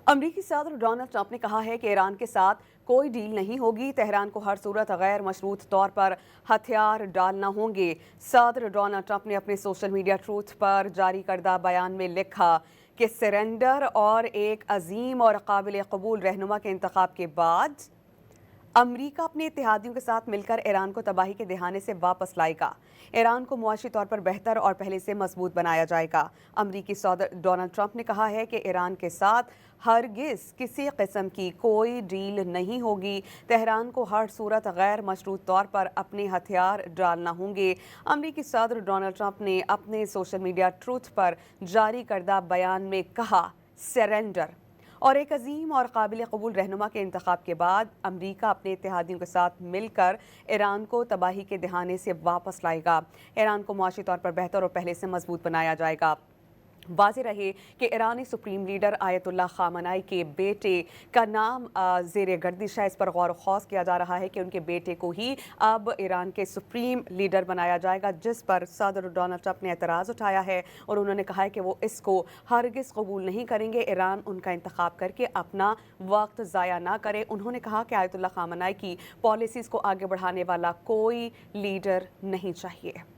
امریکی صدر Donald Trump نے کہا ہے کہ ایران کے ساتھ کوئی ڈیل نہیں ہوگی، تہران کو ہر صورت غیر مشروط طور پر ہتھیار ڈالنا ہوں گے۔ صدر ڈونلڈ ٹرمپ نے اپنے سوشل میڈیا ٹروتھ پر جاری کردہ بیان میں لکھا کہ سرنڈر اور ایک عظیم اور قابل قبول رہنما کے انتخاب کے بعد امریکہ اپنے اتحادیوں کے ساتھ مل کر ایران کو تباہی کے دہانے سے واپس لائے گا۔ ایران کو معاشی طور پر بہتر اور پہلے سے مضبوط بنایا جائے گا۔ امریکی صدر ڈونلڈ ٹرمپ نے کہا ہے کہ ایران کے ساتھ ہرگز کسی قسم کی کوئی ڈیل نہیں ہوگی، تہران کو ہر صورت غیر مشروط طور پر اپنے ہتھیار ڈالنا ہوں گے۔ امریکی صدر ڈونلڈ ٹرمپ نے اپنے سوشل میڈیا ٹروتھ پر جاری کردہ بیان میں کہا، سرنڈر اور ایک عظیم اور قابل قبول رہنما کے انتخاب کے بعد امریکہ اپنے اتحادیوں کے ساتھ مل کر ایران کو تباہی کے دہانے سے واپس لائے گا۔ ایران کو معاشی طور پر بہتر اور پہلے سے مضبوط بنایا جائے گا۔ واضح رہے کہ ایرانی سپریم لیڈر آیت اللہ خامنائی کے بیٹے کا نام زیر گردش ہے۔ اس پر غور و خوض کیا جا رہا ہے کہ ان کے بیٹے کو ہی اب ایران کے سپریم لیڈر بنایا جائے گا، جس پر صدر ڈونلڈ ٹرمپ نے اعتراض اٹھایا ہے اور انہوں نے کہا ہے کہ وہ اس کو ہرگز قبول نہیں کریں گے۔ ایران ان کا انتخاب کر کے اپنا وقت ضائع نہ کرے۔ انہوں نے کہا کہ آیت اللہ خامنائی کی پالیسیز کو آگے بڑھانے والا کوئی لیڈر نہیں چاہیے۔